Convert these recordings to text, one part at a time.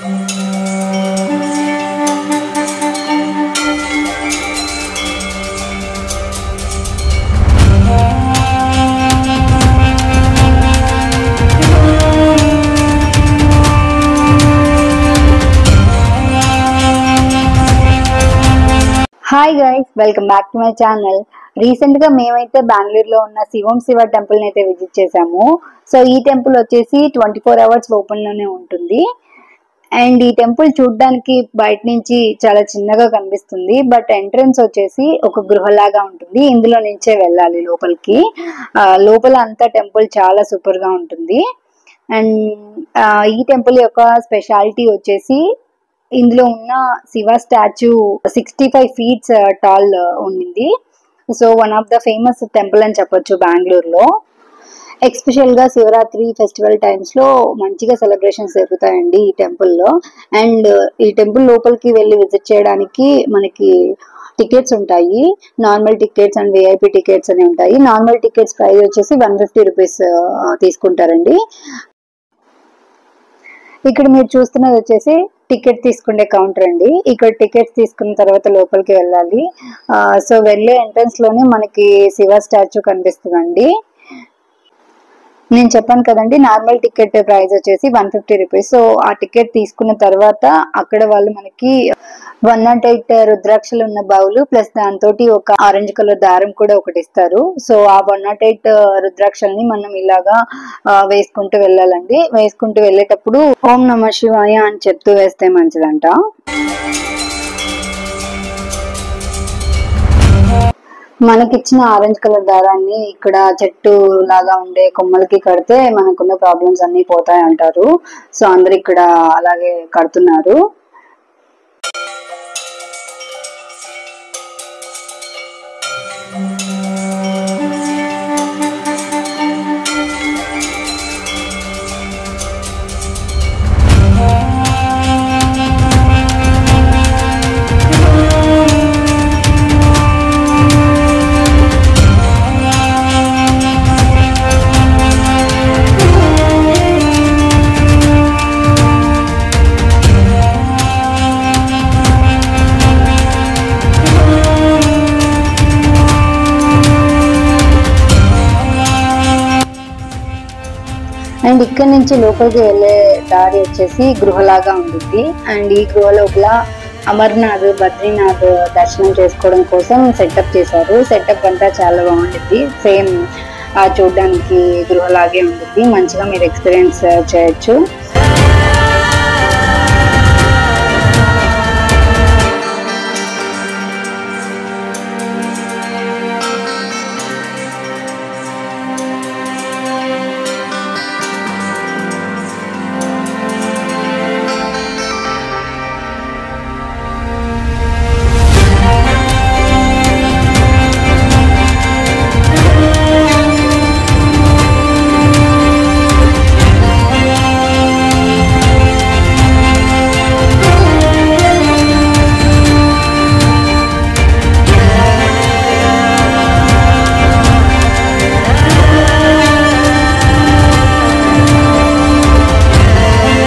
Hi guys, welcome back to my channel. Recent గా మేమైతే బెంగళూరులో ఉన్న శివం శివ టెంపుల్ ని అయితే విజిట్ చేసాము. సో ఈ టెంపుల్ వచ్చేసి 24 hours ఓపెన్ లోనే ఉంటుంది. అండ్ ఈ టెంపుల్ చూడడానికి బయట నుంచి చాలా చిన్నగా కనిపిస్తుంది, బట్ ఎంట్రన్స్ వచ్చేసి ఒక గృహలాగా ఉంటుంది. ఇందులో నుంచే వెళ్ళాలి లోపలికి. లోపల అంతా టెంపుల్ చాలా సూపర్ గా ఉంటుంది. అండ్ ఈ టెంపుల్ యొక్క స్పెషాలిటీ వచ్చేసి ఇందులో ఉన్న శివ స్టాచ్యూ 65 feet టాల్ ఉంది. So one of the famous temple అని చెప్పొచ్చు బెంగళూరులో. ఎక్స్పెషల్ గా శివరాత్రి ఫెస్టివల్ టైమ్స్ లో మంచిగా సెలబ్రేషన్స్ జరుగుతాయండి ఈ టెంపుల్లో. అండ్ ఈ టెంపుల్ లోపలికి వెళ్ళి విజిట్ చేయడానికి మనకి టికెట్స్ ఉంటాయి. Normal tickets and VIP tickets అని ఉంటాయి. నార్మల్ టికెట్స్ ప్రైస్ వచ్చేసి 150 rupees తీసుకుంటారండి. ఇక్కడ మీరు చూస్తున్నది వచ్చేసి టికెట్ తీసుకునే కౌంటర్ అండి. ఇక్కడ టికెట్స్ తీసుకున్న తర్వాత లోపలికి వెళ్ళాలి. సో వెళ్ళే ఎంట్రన్స్ లోనే మనకి శివ స్టాచ్యూ కనిపిస్తుందండి. నేను చెప్పాను కదండి, నార్మల్ టికెట్ ప్రైస్ వచ్చేసి 150 rupees. సో ఆ టికెట్ తీసుకున్న తర్వాత అక్కడ వాళ్ళు మనకి 108 రుద్రాక్షలు ఉన్న బౌలు ప్లస్ దాంతో ఒక ఆరెంజ్ కలర్ దారం కూడా ఒకటి ఇస్తారు. సో ఆ 108 రుద్రాక్షల్ని మనం ఇలాగా వేసుకుంటూ వెళ్ళాలండి. వేసుకుంటూ వెళ్ళేటప్పుడు ఓం నమః శివాయ అని చెప్తూ వేస్తే మంచిదంట. మనకిచ్చిన ఆరెంజ్ కలర్ దారాన్ని ఇక్కడ చెట్టు లాగా ఉండే కొమ్మలకి కడితే మనకున్న ప్రాబ్లమ్స్ అన్ని పోతాయి అంటారు. సో అందరు ఇక్కడ అలాగే కడుతున్నారు. అండ్ ఇక్కడ నుంచి లోపలికి వెళ్ళే దారి వచ్చేసి గృహలాగా ఉంటుంది. అండ్ ఈ గృహ లోపల అమర్నాథ్, బద్రీనాథ్ దర్శనం చేసుకోవడం కోసం సెటప్ చేశారు. సెటప్ అంతా చాలా బాగుంటుంది. సేమ్ చూడడానికి గృహలాగే ఉంటుంది. మంచిగా మీరు ఎక్స్పీరియన్స్ చేయొచ్చు.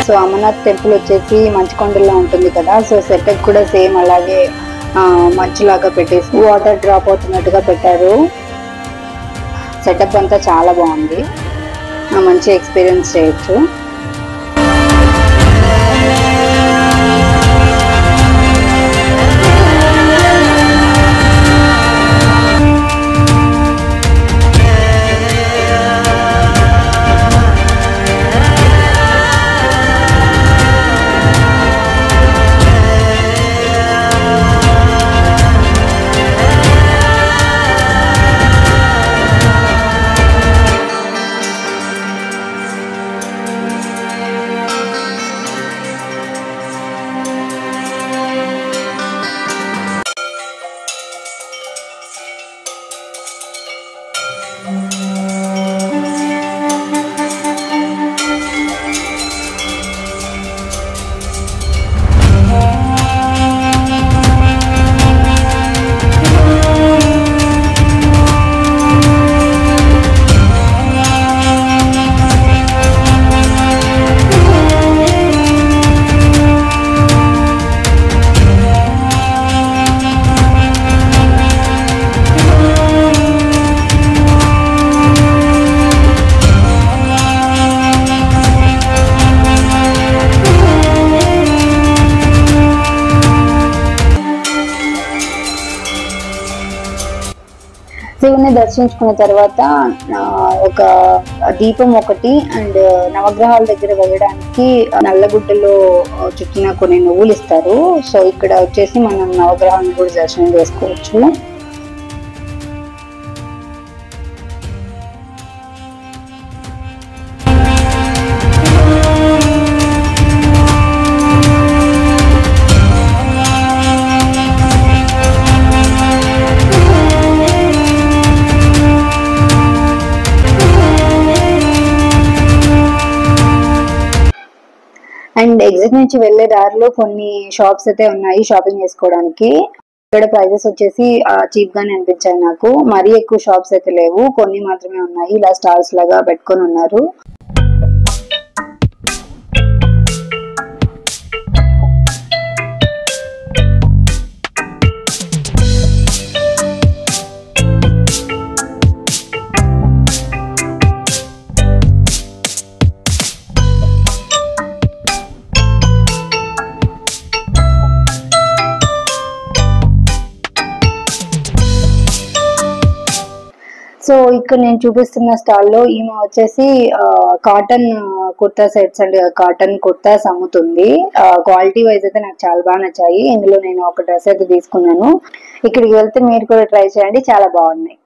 సో అమర్నాథ్ టెంపుల్ వచ్చేసి మంచుకొండల్లో ఉంటుంది కదా. సో సెటప్ కూడా సేమ్ అలాగే మంచులాగా పెట్టేసి వాటర్ డ్రాప్ అవుతున్నట్టుగా పెట్టారు. సెటప్ అంతా చాలా బాగుంది. మంచి ఎక్స్పీరియన్స్ చేయొచ్చు. దర్శించుకున్న తర్వాత ఒక దీపం ఒకటి అండ్ నవగ్రహాల దగ్గర వెళ్ళడానికి నల్లగుడ్డలో చుట్టిన కొన్ని నువ్వులు ఇస్తారు. సో ఇక్కడ వచ్చేసి మనం నవగ్రహాలను కూడా దర్శనం చేసుకోవచ్చు. అండ్ ఎగ్జిట్ నుంచి వెళ్లే దారిలో కొన్ని షాప్స్ అయితే ఉన్నాయి షాపింగ్ చేసుకోవడానికి. ఇక్కడ ప్రైజెస్ వచ్చేసి చీప్ గానే అనిపించాయి నాకు. మరీ ఎక్కువ షాప్స్ అయితే లేవు, కొన్ని మాత్రమే ఉన్నాయి. ఇలా స్టాల్స్ లాగా పెట్టుకొని ఉన్నారు. సో ఇక్కడ నేను చూపిస్తున్న స్టాల్లో ఈమె వచ్చేసి cotton kurta sets and cotton kurtas అమ్ముతుంది. క్వాలిటీ వైజ్ అయితే నాకు చాలా బాగా నచ్చాయి. ఇందులో నేను ఒక డ్రెస్ అయితే తీసుకున్నాను. ఇక్కడికి వెళ్తే మీరు కూడా ట్రై చేయండి, చాలా బాగున్నాయి.